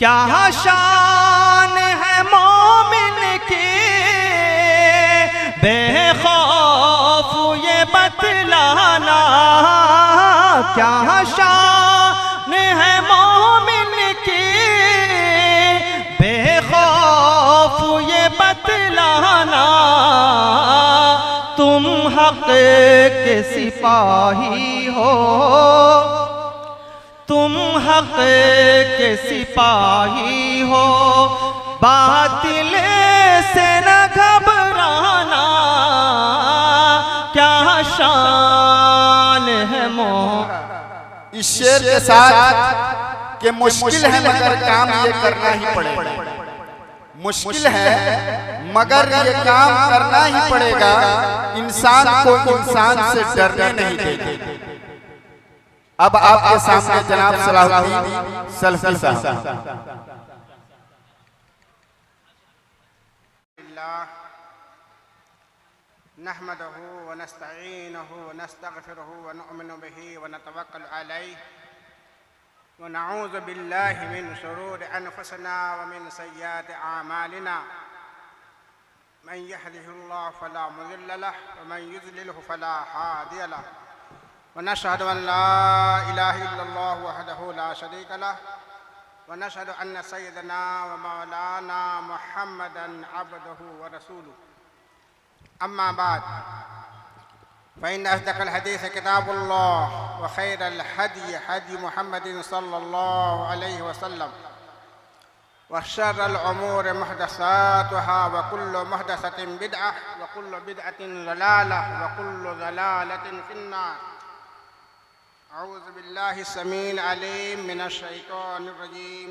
کیا شان ہے مومن کی بے خوف یہ بتلانا، کیا شان ہے مومن کی بے خوف یہ بتلانا، تم حق کے سپاہی ہو، تم حق کے سپاہی ہو، باطل سے نہ گھبرانا، کیا شان ہے اس شعر کے ساتھ کہ مشکل ہے مگر کام یہ کرنا ہی پڑے گا، مشکل ہے مگر یہ کام کرنا ہی پڑے گا، انسان کو انسان سے ڈرنے نہیں دے گا۔ اب آپ کے سامنے جناب صلاح الدین سلفی صاحب۔ نحمده ونستعینه ونستغفره ونؤمن به ونتوکل علیہ ونعوذ باللہ من شرور انفسنا ومن سیئات اعمالنا، من يهده الله فلا مضل له ومن يضلل فلا هادي له، ونشهد ان لا اله الا الله وحده لا شريك له، ونشهد ان سيدنا ومولانا محمدا عبده ورسوله، اما بعد فإن أصدق الحديث كتاب الله، وخير الهدي هدي محمد صلى الله عليه وسلم، وشر الأمور محدثاتها، وكل محدثة بدعة، وكل بدعة ضلالة، وكل ضلالة في النار۔ أعوذ بالله السميع العليم من الشيطان الرجيم،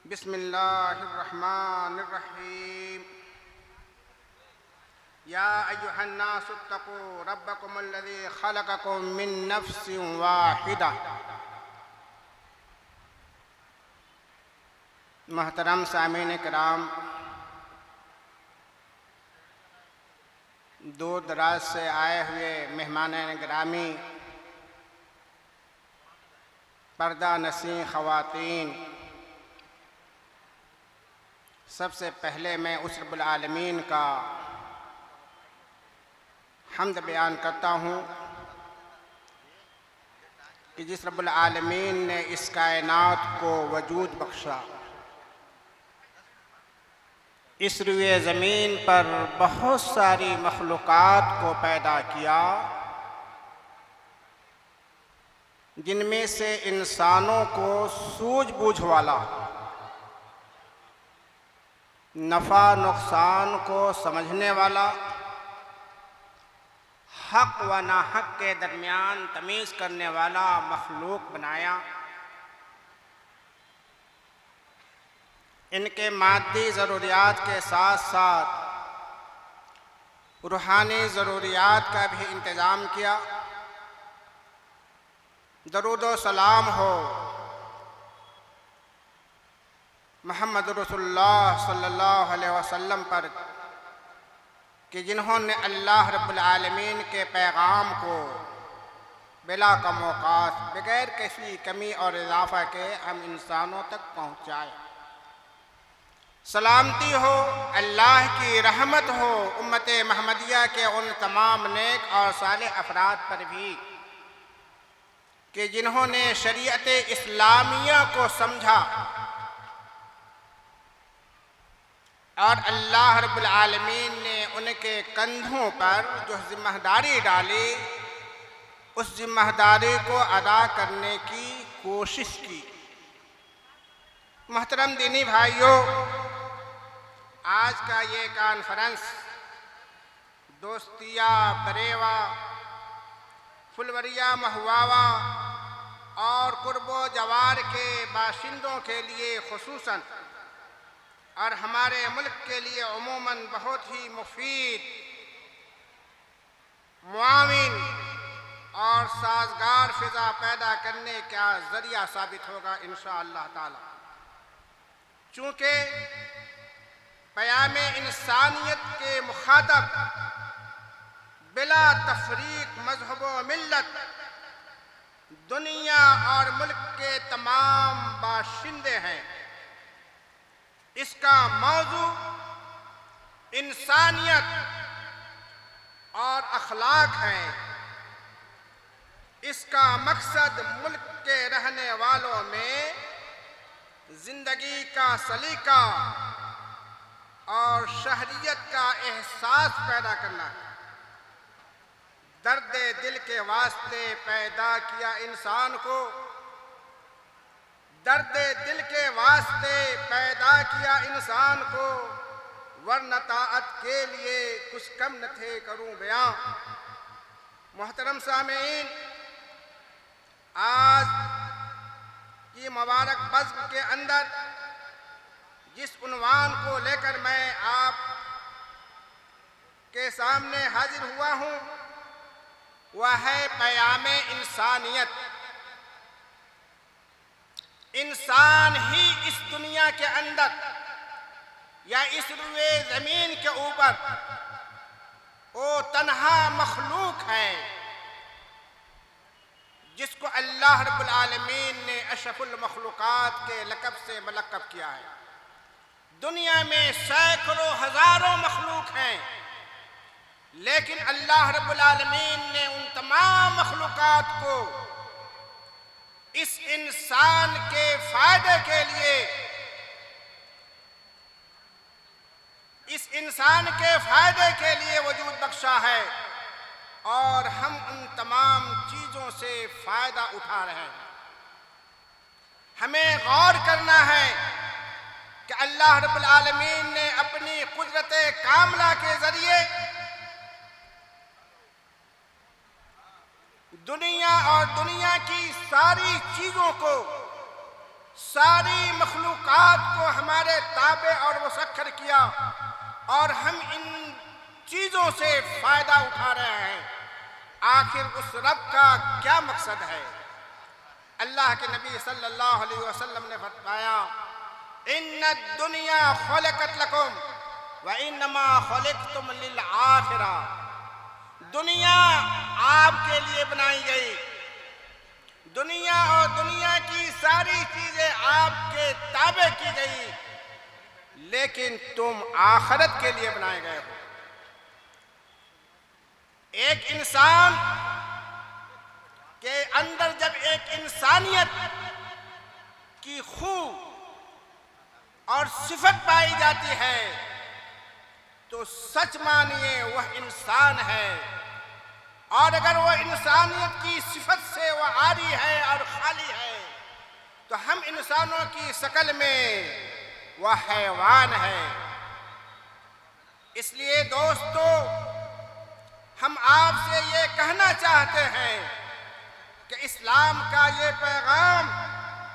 بسم الله الرحمن الرحيم۔ يا أيها الناس اتقوا ربكم الذي خلقكم من نفس واحدة۔ محترم سامعین کرام، دور دراز سے آئے ہوئے مہمان گرامی، پردہ نشین خواتین، سب سے پہلے میں اس رب العالمین کا حمد بیان کرتا ہوں کہ جس رب العالمین نے اس کائنات کو وجود بخشا، اس روئے زمین پر بہت ساری مخلوقات کو پیدا کیا، جن میں سے انسانوں کو سوجھ بوجھ والا، نفع نقصان کو سمجھنے والا، حق و ناحق کے درمیان تمیز کرنے والا مخلوق بنایا۔ ان کے مادی ضروریات کے ساتھ ساتھ روحانی ضروریات کا بھی انتظام کیا۔ درود و سلام ہو محمد رسول اللہ صلی اللہ علیہ وسلم پر کہ جنہوں نے اللہ رب العالمین کے پیغام کو بلا کم اوقات، بغیر کسی کمی اور اضافہ کے ہم انسانوں تک پہنچائے۔ سلامتی ہو، اللہ کی رحمت ہو امت محمدیہ کے ان تمام نیک اور صالح افراد پر بھی کہ جنہوں نے شریعت اسلامیہ کو سمجھا اور اللہ رب العالمین نے ان کے کندھوں پر جو ذمہ داری ڈالی، اس ذمہ داری کو ادا کرنے کی کوشش کی۔ محترم دینی بھائیوں، آج کا یہ کانفرنس دوستیہ، بریوا، پھلوریا، مہواوا اور قرب و جوار کے باشندوں کے لیے خصوصاً اور ہمارے ملک کے لیے عموماً بہت ہی مفید، معاون اور سازگار فضا پیدا کرنے کا ذریعہ ثابت ہوگا انشاءاللہ تعالی۔ چونکہ پیام انسانیت کے مخاطب بلا تفریق مذہب و ملت دنیا اور ملک کے تمام باشندے ہیں، اس کا موضوع انسانیت اور اخلاق ہے۔ اس کا مقصد ملک کے رہنے والوں میں زندگی کا سلیقہ اور شہریت کا احساس پیدا کرنا ہے۔ درد دل کے واسطے پیدا کیا انسان کو، درد دل کے واسطے پیدا کیا انسان کو، ورنہ طاعت کے لیے کچھ کم نہ تھے کروں بیاں۔ محترم سامعین، آج کی مبارک بزم کے اندر جس عنوان کو لے کر میں آپ کے سامنے حاضر ہوا ہوں وہ ہے پیام انسانیت۔ انسان ہی اس دنیا کے اندر یا اس روئے زمین کے اوپر وہ تنہا مخلوق ہے جس کو اللہ رب العالمین نے اشرف المخلوقات کے لقب سے ملقب کیا ہے۔ دنیا میں سینکڑوں ہزاروں مخلوق ہیں، لیکن اللہ رب العالمین نے ان تمام مخلوقات کو اس انسان کے فائدے کے لیے، اس انسان کے فائدے کے لیے وجود بخشا ہے، اور ہم ان تمام چیزوں سے فائدہ اٹھا رہے ہیں۔ ہمیں غور کرنا ہے کہ اللہ رب العالمین نے اپنی قدرت کاملہ کے ذریعے دنیا اور دنیا کی ساری چیزوں کو، ساری مخلوقات کو ہمارے تابع اور مسخر کیا، اور ہم ان چیزوں سے فائدہ اٹھا رہے ہیں۔ آخر اس رب کا کیا مقصد ہے؟ اللہ کے نبی صلی اللہ علیہ وسلم نے فرمایا، ان الدنیا خلقت لکم وانما خلقتم للآخرہ۔ دنیا آپ کے لیے بنائی گئی، دنیا اور دنیا کی ساری چیزیں آپ کے تابع کی گئی، لیکن تم آخرت کے لیے بنائے گئے ہو۔ ایک انسان کے اندر جب ایک انسانیت کی خو اور صفت پائی جاتی ہے تو سچ مانیے وہ انسان ہے، اور اگر وہ انسانیت کی صفت سے وہ عاری ہے اور خالی ہے تو ہم انسانوں کی شکل میں وہ حیوان ہے۔ اس لیے دوستو، ہم آپ سے یہ کہنا چاہتے ہیں کہ اسلام کا یہ پیغام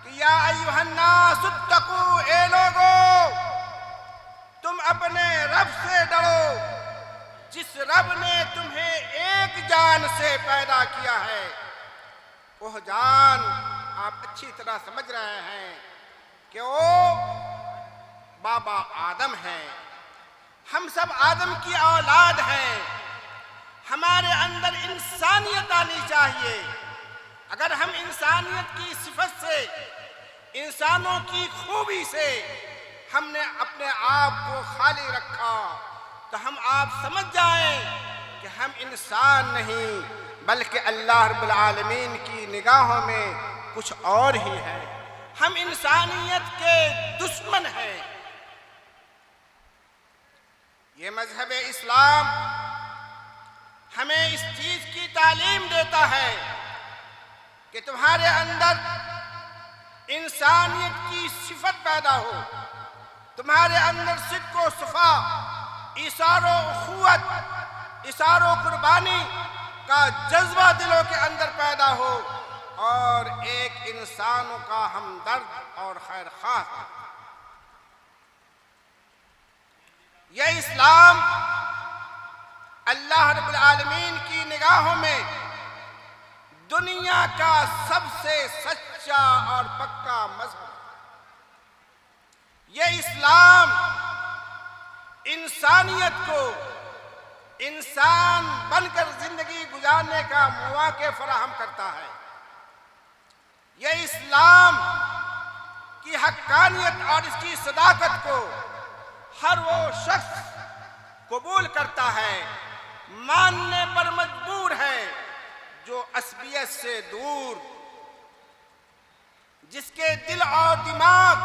کہ یا ایھا الناس اتقوا، اے لوگو تم اپنے رب سے ڈرو، جس رب نے تمہیں ایک جان سے پیدا کیا ہے۔ وہ جان آپ اچھی طرح سمجھ رہے ہیں کہ وہ بابا آدم ہیں۔ ہم سب آدم کی اولاد ہیں، ہمارے اندر انسانیت آنی چاہیے۔ اگر ہم انسانیت کی صفت سے، انسانوں کی خوبی سے ہم نے اپنے آپ کو خالی رکھا تو ہم آپ سمجھ جائیں کہ ہم انسان نہیں بلکہ اللہ رب العالمین کی نگاہوں میں کچھ اور ہی ہے۔ ہم انسانیت کے دشمن ہیں۔ یہ مذہب اسلام ہمیں اس چیز کی تعلیم دیتا ہے کہ تمہارے اندر انسانیت کی صفت پیدا ہو، تمہارے اندر صدق و صفا، ایثار و اخوت، ایثار و قربانی کا جذبہ دلوں کے اندر پیدا ہو، اور ایک انسانوں کا ہمدرد اور خیر خواہ۔ یہ اسلام اللہ رب العالمین کی نگاہوں میں دنیا کا سب سے سچا اور پکا مذہب۔ یہ اسلام انسانیت کو انسان بن کر زندگی گزارنے کا مواقع فراہم کرتا ہے۔ یہ اسلام کی حقانیت اور اس کی صداقت کو ہر وہ شخص قبول کرتا ہے، ماننے پر مجبور ہے، جو عصبیت سے دور، جس کے دل اور دماغ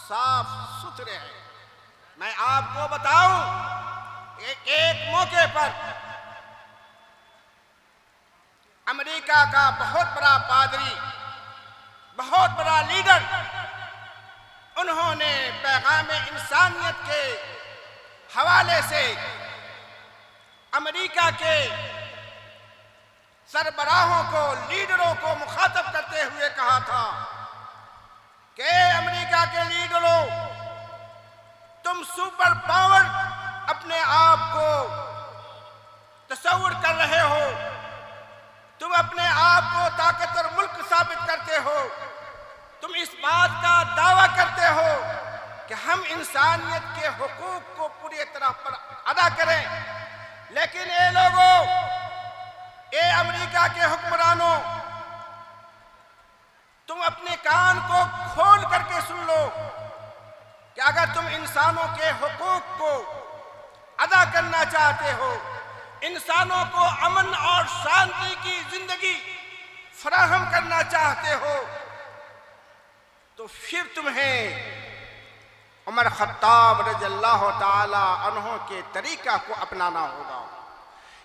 صاف ستھرے ہیں۔ میں آپ کو بتاؤں، ایک موقع پر امریکہ کا بہت بڑا پادری، بہت بڑا لیڈر، انہوں نے پیغام انسانیت کے حوالے سے امریکہ کے سربراہوں کو، لیڈروں کو مخاطب کرتے ہوئے کہا تھا کہ امریکہ کے لیڈروں، تم سپر پاور اپنے آپ کو تصور کر رہے ہو، تم اپنے آپ کو طاقتور ملک ثابت کرتے ہو، تم اس بات کا دعویٰ کرتے ہو کہ ہم انسانیت کے حقوق کو پوری طرح پر ادا کریں، لیکن اے لوگوں، اے امریکہ کے حکمرانوں، تم اپنے کان کو کھول کر کے سن لو کہ اگر تم انسانوں کے حقوق کو ادا کرنا چاہتے ہو، انسانوں کو امن اور شانتی کی زندگی فراہم کرنا چاہتے ہو، تو پھر تمہیں عمر خطاب رضی اللہ تعالی عنہ کے طریقہ کو اپنانا ہوگا۔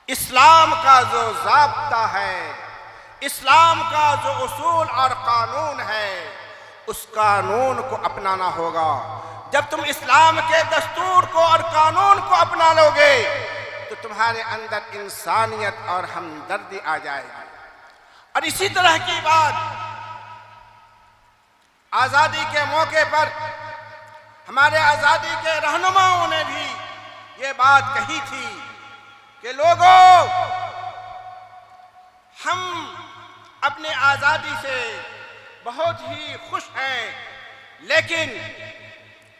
اسلام کا جو ضابطہ ہے، اسلام کا جو اصول اور قانون ہے، اس قانون کو اپنانا ہوگا۔ جب تم اسلام کے دستور کو اور قانون کو اپنا لو گے تو تمہارے اندر انسانیت اور ہمدردی آ جائے گی۔ اور اسی طرح کی بات آزادی کے موقع پر ہمارے آزادی کے رہنماؤں نے بھی یہ بات کہی تھی کہ لوگوں، ہم اپنے آزادی سے بہت ہی خوش ہیں، لیکن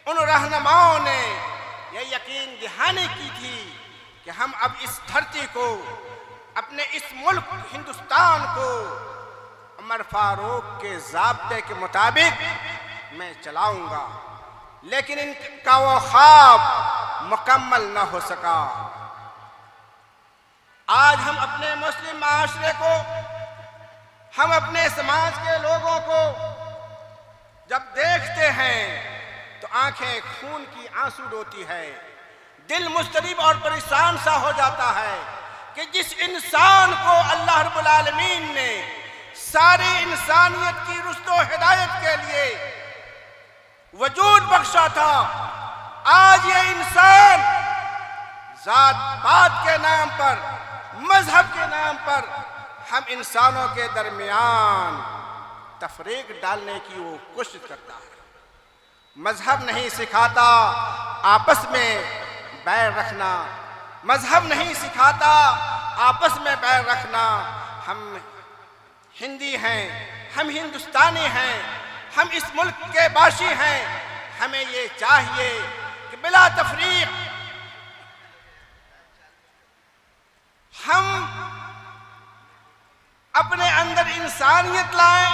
ان رہنماؤں نے یہ یقین دہانی کی تھی کہ ہم اب اس دھرتی کو، اپنے اس ملک ہندوستان کو عمر فاروق کے ضابطے کے مطابق میں چلاؤں گا، لیکن ان کا وہ خواب مکمل نہ ہو سکا۔ آج ہم اپنے مسلم معاشرے کو، ہم اپنے سماج کے لوگوں کو جب دیکھتے ہیں تو آنکھیں خون کی آنسو ڈھوتی ہے، دل مضطرب اور پریشان سا ہو جاتا ہے کہ جس انسان کو اللہ رب العالمین نے ساری انسانیت کی رشد و ہدایت کے لیے وجود بخشا تھا، آج یہ انسان ذات پات کے نام پر، مذہب کے نام پر ہم انسانوں کے درمیان تفریق ڈالنے کی وہ کوشش کرتا ہے۔ مذہب نہیں سکھاتا آپس میں بیر رکھنا، مذہب نہیں سکھاتا آپس میں بیر رکھنا۔ ہم ہندی ہیں، ہم ہندوستانی ہیں، ہم اس ملک کے باشی ہیں، ہمیں یہ چاہیے کہ بلا تفریق ہم اپنے اندر انسانیت لائیں،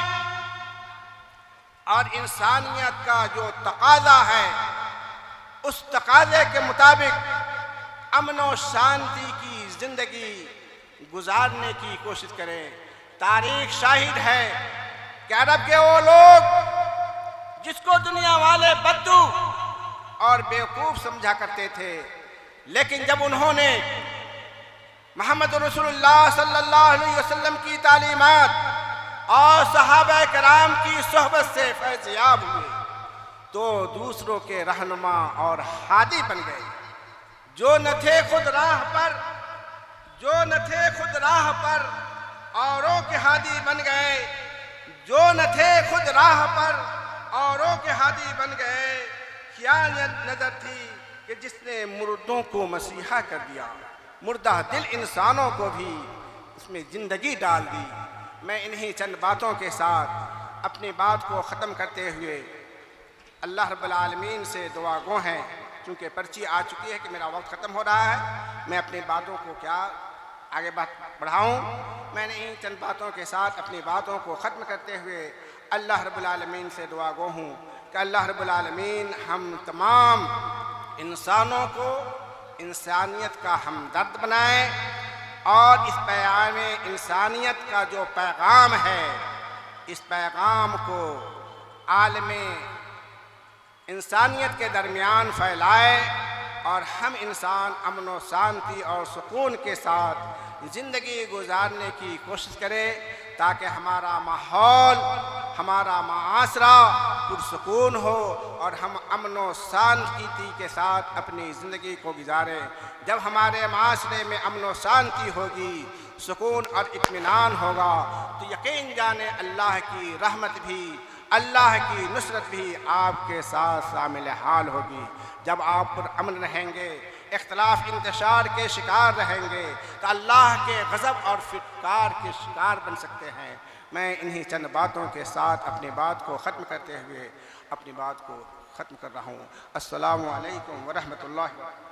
اور انسانیت کا جو تقاضا ہے اس تقاضے کے مطابق امن و شانتی کی زندگی گزارنے کی کوشش کریں۔ تاریخ شاہد ہے کہ عرب کے وہ لوگ جس کو دنیا والے بدو اور بیوقوف سمجھا کرتے تھے، لیکن جب انہوں نے محمد رسول اللہ صلی اللہ علیہ وسلم کی تعلیمات اور صحابہ کرام کی صحبت سے فیض یاب ہوئے تو دوسروں کے رہنما اور ہادی بن گئے۔ جو نہ تھے خود راہ پر اوروں کے ہادی بن گئے، جو نہ تھے خود راہ پر اوروں کے ہادی بن گئے۔ خیال نظر تھی کہ جس نے مردوں کو مسیحا کر دیا، مردہ دل انسانوں کو بھی اس میں زندگی ڈال دی۔ میں انہی چند باتوں کے ساتھ اپنی بات کو ختم کرتے ہوئے اللہ رب العالمین سے دعا گو ہیں، چونکہ پرچی آ چکی ہے کہ میرا وقت ختم ہو رہا ہے، میں اپنی باتوں کو کیا آگے بڑھاؤں۔ میں نے انہی چند باتوں کے ساتھ اپنی باتوں کو ختم کرتے ہوئے اللہ رب العالمین سے دعا گو ہوں کہ اللہ رب العالمین ہم تمام انسانوں کو انسانیت کا ہمدرد بنائے اور اس پیغام انسانیت کا جو پیغام ہے اس پیغام کو عالم انسانیت کے درمیان پھیلائے اور ہم انسان امن و شانتی اور سکون کے ساتھ زندگی گزارنے کی کوشش کرے تاکہ ہمارا ماحول ہمارا معاشرہ پرسکون ہو اور ہم امن و شانتی کے ساتھ اپنی زندگی کو گزاریں۔ جب ہمارے معاشرے میں امن و شانتی ہوگی، سکون اور اطمینان ہوگا تو یقین جانے اللہ کی رحمت بھی، اللہ کی نصرت بھی آپ کے ساتھ شامل حال ہوگی۔ جب آپ پر امن رہیں گے، اختلاف انتشار کے شکار رہیں گے تو اللہ کے غضب اور فٹکار کے شکار بن سکتے ہیں۔ میں انہی چند باتوں کے ساتھ اپنی بات کو ختم کرتے ہوئے اپنی بات کو ختم کر رہا ہوں۔ السلام علیکم ورحمۃ اللہ وبرکاتہ۔